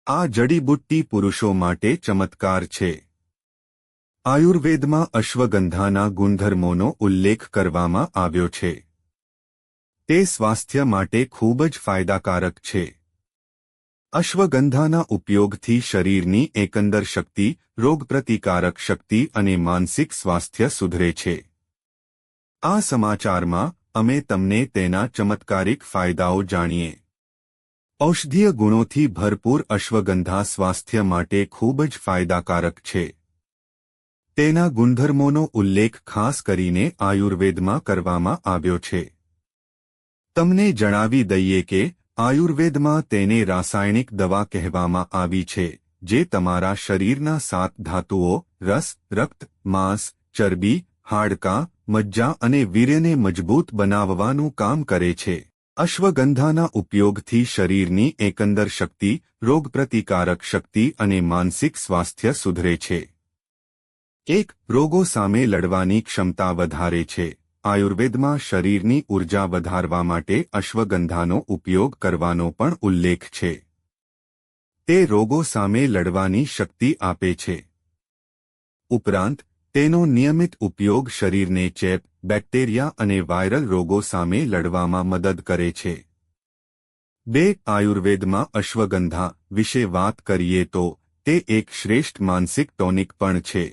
આ જડીબુટ્ટી પુરુષો માટે ચમત્કાર છે. આયુર્વેદમાં અશ્વગંધાના ગુણધર્મોનો ઉલ્લેખ કરવામાં આવ્યો છે. તે સ્વાસ્થ્ય માટે ખૂબ જ ફાયદાકારક છે. અશ્વગંધાના ઉપયોગથી શરીરની એકંદર શક્તિ, રોગપ્રતિકારક શક્તિ અને માનસિક સ્વાસ્થ્ય સુધરે છે. આ સમાચારમાં અમે તમને તેના ચમત્કારિક ફાયદાઓ જાણીએ. ઔષધીય ગુણોથી ભરપૂર અશ્વગંધા સ્વાસ્થ્ય માટે ખૂબ જ ફાયદાકારક છે. તેના ગુણધર્મોનો ઉલ્લેખ ખાસ કરીને આયુર્વેદમાં કરવામાં આવ્યો છે. તમને જણાવી દઈએ કે આયુર્વેદમાં તેને રાસાયણિક દવા કહેવામાં આવી છે, જે તમારા શરીરના 7 ધાતુઓ રસ, રક્ત, માંસ, ચરબી, હાડકાં, મજ્જા અને વીર્યને મજબૂત બનાવવાનું કામ કરે છે. અશ્વગંધાના ઉપયોગથી શરીરની એકંદર શક્તિ, રોગપ્રતિકારક શક્તિ અને માનસિક સ્વાસ્થ્ય સુધરે છે. 1. રોગો સામે લડવાની ક્ષમતા વધારે છે. આયુર્વેદમાં શરીરની ઊર્જા વધારવા માટે અશ્વગંધાનો ઉપયોગ કરવાનો પણ ઉલ્લેખ છે. તે રોગો સામે લડવાની શક્તિ આપે છે. ઉપરાંત તેનો નિયમિત ઉપયોગ શરીરને ચેપ, બેક્ટેરિયા અને વાયરલ રોગો સામે લડવામાં મદદ કરે છે. 2. આયુર્વેદમાં અશ્વગંધા વિશે વાત કરીએ તો તે એક શ્રેષ્ઠ માનસિક ટોનિક પણ છે.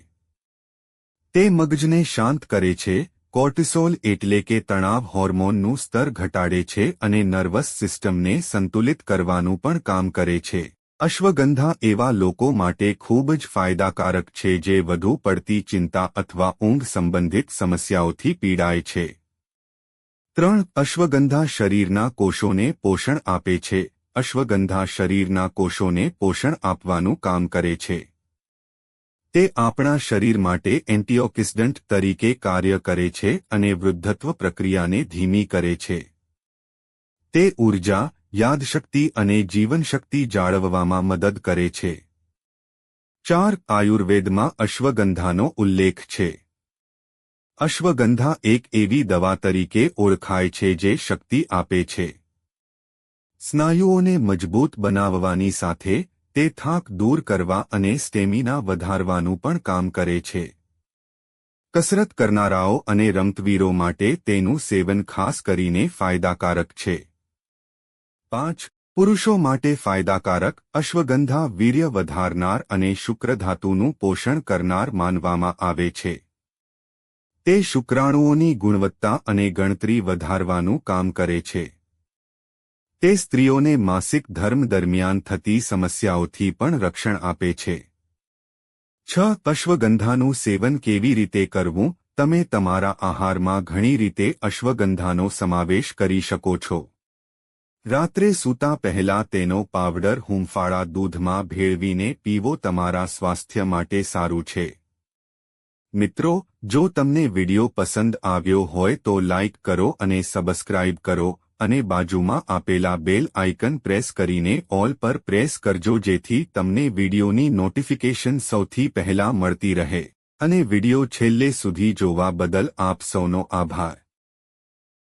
તે મગજને શાંત કરે છે, કોર્ટિસોલ એટલે કે તણાવ હોર્મોનનું સ્તર ઘટાડે છે અને નર્વસ સિસ્ટમને સંતુલિત કરવાનું પણ કામ કરે છે. અશ્વગંધા એવા લોકો માટે ખૂબ જ ફાયદાકારક છે જે વધુ પડતી ચિંતા અથવા ઊંઘ સંબંધિત સમસ્યાઓથી પીડાય છે. 3. અશ્વગંધા શરીરના કોષોને પોષણ આપે છે. અશ્વગંધા શરીરના કોષોને પોષણ આપવાનું કામ કરે છે. તે આપણા શરીર માટે એન્ટીઓક્સિડન્ટ તરીકે કાર્ય કરે છે અને વૃદ્ધત્વ પ્રક્રિયાને ધીમી કરે છે. તે ઊર્જા, યાદશક્તિ અને જીવનશક્તિ જાળવવામાં મદદ કરે છે. 4. આયુર્વેદમાં અશ્વગંધાનો ઉલ્લેખ છે. અશ્વગંધા એક એવી દવા તરીકે ઓળખાય છે જે શક્તિ આપે છે. સ્નાયુઓને મજબૂત બનાવવાની સાથે તે થાક દૂર કરવા અને સ્ટેમિના વધારવાનું પણ કામ કરે છે. કસરત કરનારાઓ અને રમતવીરો માટે તેનું સેવન ખાસ કરીને ફાયદાકારક છે. 5. પુરુષો માટે ફાયદાકારક અશ્વગંધા વીર્ય વધારનાર અને શુક્રધાતુનું પોષણ કરનાર માનવામાં આવે છે. તે શુક્રાણુઓની ગુણવત્તા અને ગણતરી વધારવાનું કામ કરે છે. તે સ્ત્રીઓને માસિક ધર્મ દરમિયાન થતી સમસ્યાઓથી પણ રક્ષણ આપે છે. 6. અશ્વગંધાનું સેવન કેવી રીતે કરવું? તમે તમારા આહારમાં ઘણી રીતે અશ્વગંધાનો સમાવેશ કરી શકો છો. રાત્રે સૂતા પહેલા તેનો પાવડર હૂંફાળા દૂધમાં ભેળવીને પીવો. તમારા સ્વાસ્થ્ય માટે સારું છે. મિત્રો, જો તમને વિડિયો પસંદ આવ્યો હોય તો લાઇક કરો અને સબસ્ક્રાઇબ કરો અને બાજુમાં આપેલા બેલ આઇકન પ્રેસ કરીને ઓલ પર પ્રેસ કરજો જેથી તમને વિડિયોની નોટિફિકેશન સૌથી પહેલા મળતી રહે. અને વિડિયો છેલ્લે સુધી જોવા બદલ આપ સૌનો આભાર.